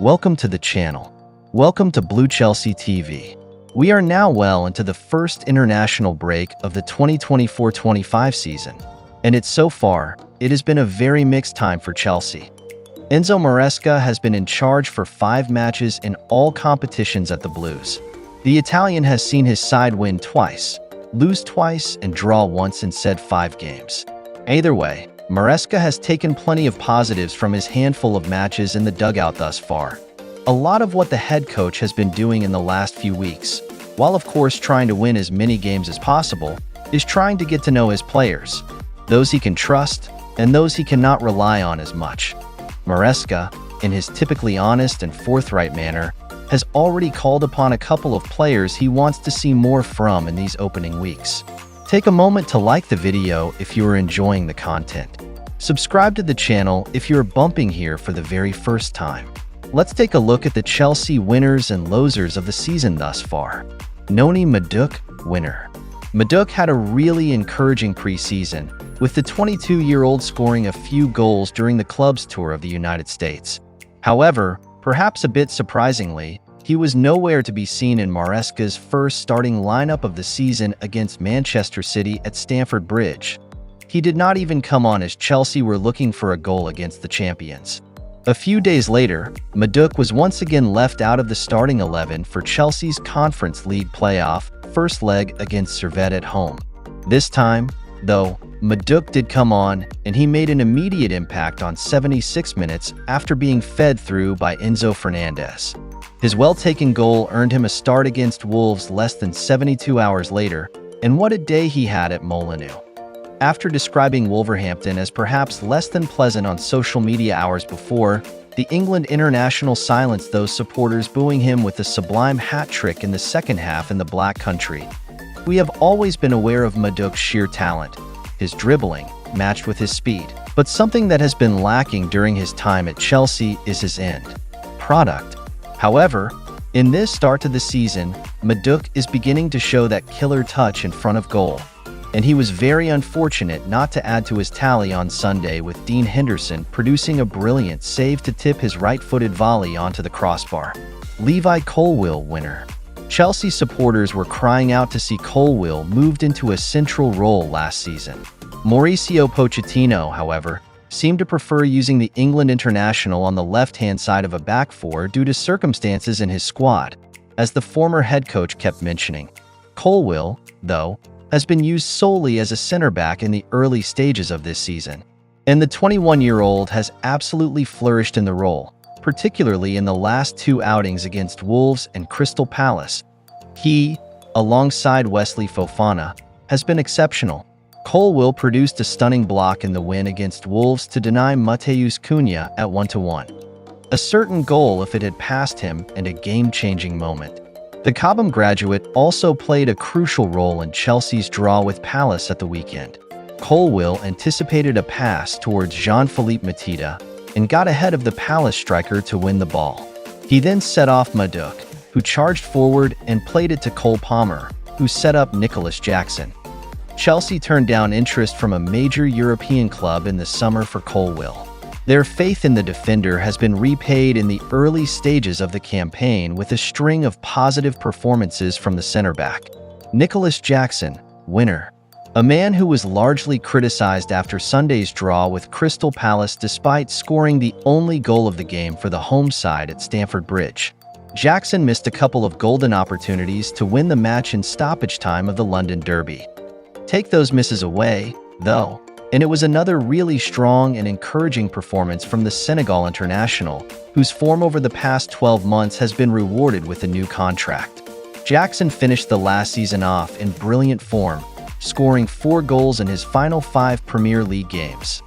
Welcome to the channel. Welcome to Blue Chelsea TV. We are now well into the first international break of the 2024-25 season, and so far, it has been a very mixed time for Chelsea. Enzo Maresca has been in charge for 5 matches in all competitions at the Blues. The Italian has seen his side win twice, lose twice, and draw once in said 5 games. Either way, Maresca has taken plenty of positives from his handful of matches in the dugout thus far. A lot of what the head coach has been doing in the last few weeks, while of course trying to win as many games as possible, is trying to get to know his players, those he can trust, and those he cannot rely on as much. Maresca, in his typically honest and forthright manner, has already called upon a couple of players he wants to see more from in these opening weeks. Take a moment to like the video if you are enjoying the content. Subscribe to the channel if you're bumping here for the very first time. Let's take a look at the Chelsea winners and losers of the season thus far. Noni Madueke, winner. Madueke had a really encouraging preseason, with the 22-year-old scoring a few goals during the club's tour of the United States. However, perhaps a bit surprisingly, he was nowhere to be seen in Maresca's first starting lineup of the season against Manchester City at Stamford Bridge. He did not even come on as Chelsea were looking for a goal against the champions. A few days later, Madueke was once again left out of the starting 11 for Chelsea's Conference League playoff first leg against Servette at home. This time, though, Madueke did come on, and he made an immediate impact on 76 minutes after being fed through by Enzo Fernandez. His well-taken goal earned him a start against Wolves less than 72 hours later, and what a day he had at Molineux. After describing Wolverhampton as perhaps less than pleasant on social media hours before, the England international silenced those supporters booing him with a sublime hat-trick in the second half in the Black Country. We have always been aware of Madueke's sheer talent, his dribbling, matched with his speed, but something that has been lacking during his time at Chelsea is his end product. However, in this start to the season, Madueke is beginning to show that killer touch in front of goal, and he was very unfortunate not to add to his tally on Sunday with Dean Henderson producing a brilliant save to tip his right-footed volley onto the crossbar. Levi Colwill, winner. Chelsea supporters were crying out to see Colwill moved into a central role last season. Mauricio Pochettino, however, seemed to prefer using the England international on the left-hand side of a back four due to circumstances in his squad, as the former head coach kept mentioning. Colwill, though, has been used solely as a center-back in the early stages of this season, and the 21-year-old has absolutely flourished in the role, particularly in the last 2 outings against Wolves and Crystal Palace. He, alongside Wesley Fofana, has been exceptional. Colwill produced a stunning block in the win against Wolves to deny Matheus Cunha at 1-1. A certain goal if it had passed him, and a game-changing moment. The Cobham graduate also played a crucial role in Chelsea's draw with Palace at the weekend. Colwill anticipated a pass towards Jean-Philippe Mateta and got ahead of the Palace striker to win the ball. He then set off Madueke, who charged forward and played it to Cole Palmer, who set up Nicholas Jackson. Chelsea turned down interest from a major European club in the summer for Colwill. Their faith in the defender has been repaid in the early stages of the campaign with a string of positive performances from the center-back. Nicholas Jackson, winner. A man who was largely criticized after Sunday's draw with Crystal Palace despite scoring the only goal of the game for the home side at Stamford Bridge. Jackson missed a couple of golden opportunities to win the match in stoppage time of the London Derby. Take those misses away, though, and it was another really strong and encouraging performance from the Senegal international, whose form over the past 12 months has been rewarded with a new contract. Jackson finished the last season off in brilliant form, scoring 4 goals in his final 5 Premier League games.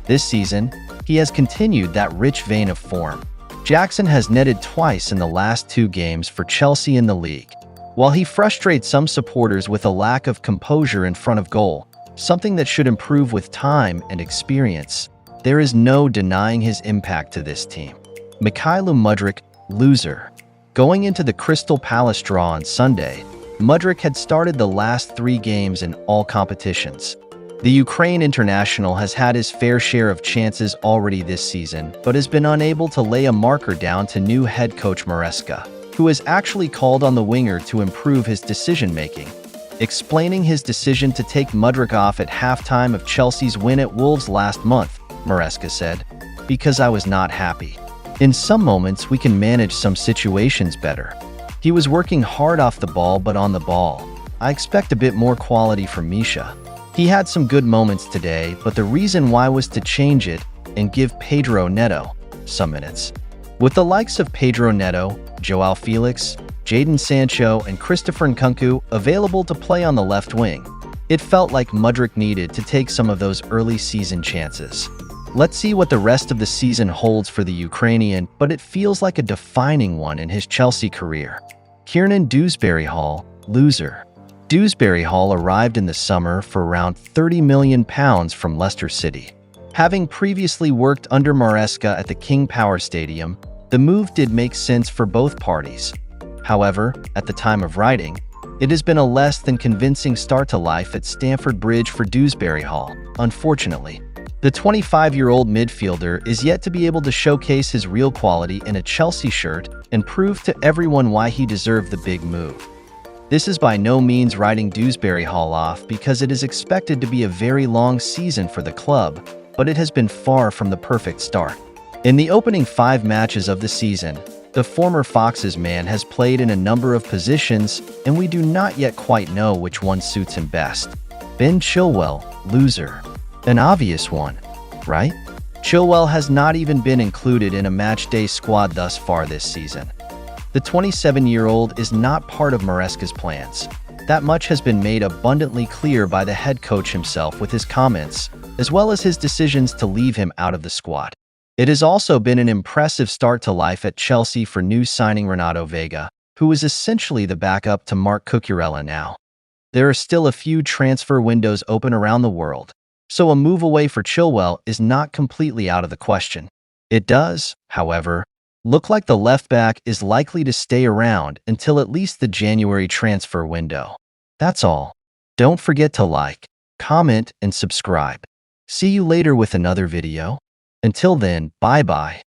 This season, he has continued that rich vein of form. Jackson has netted twice in the last 2 games for Chelsea in the league. While he frustrates some supporters with a lack of composure in front of goal, something that should improve with time and experience, there is no denying his impact to this team. Mykhailo Mudryk, loser. Going into the Crystal Palace draw on Sunday, Mudryk had started the last 3 games in all competitions. The Ukraine international has had his fair share of chances already this season, but has been unable to lay a marker down to new head coach Maresca, who has actually called on the winger to improve his decision-making. Explaining his decision to take Mudryk off at halftime of Chelsea's win at Wolves last month, Maresca said, "Because I was not happy. In some moments, we can manage some situations better. He was working hard off the ball, but on the ball, I expect a bit more quality from Misha. He had some good moments today, but the reason why was to change it and give Pedro Neto some minutes." With the likes of Pedro Neto, Joao Felix, Jadon Sancho, and Christopher Nkunku available to play on the left wing, it felt like Mudryk needed to take some of those early season chances. Let's see what the rest of the season holds for the Ukrainian, but it feels like a defining one in his Chelsea career. Kiernan Dewsbury-Hall, loser. Dewsbury-Hall arrived in the summer for around £30 million from Leicester City. Having previously worked under Maresca at the King Power Stadium, the move did make sense for both parties. However, at the time of writing, it has been a less than convincing start to life at Stamford Bridge for Dewsbury-Hall, unfortunately. The 25-year-old midfielder is yet to be able to showcase his real quality in a Chelsea shirt and prove to everyone why he deserved the big move. This is by no means writing Dewsbury-Hall off, because it is expected to be a very long season for the club, but it has been far from the perfect start. In the opening 5 matches of the season, the former Foxes man has played in a number of positions, and we do not yet quite know which one suits him best. Ben Chilwell, loser. An obvious one, right? Chilwell has not even been included in a matchday squad thus far this season. The 27-year-old is not part of Maresca's plans. That much has been made abundantly clear by the head coach himself with his comments, as well as his decisions to leave him out of the squad. It has also been an impressive start to life at Chelsea for new signing Renato Vega, who is essentially the backup to Marc Cucurella now. There are still a few transfer windows open around the world, so a move away for Chilwell is not completely out of the question. It does, however, look like the left-back is likely to stay around until at least the January transfer window. That's all. Don't forget to like, comment, and subscribe. See you later with another video. Until then, bye-bye.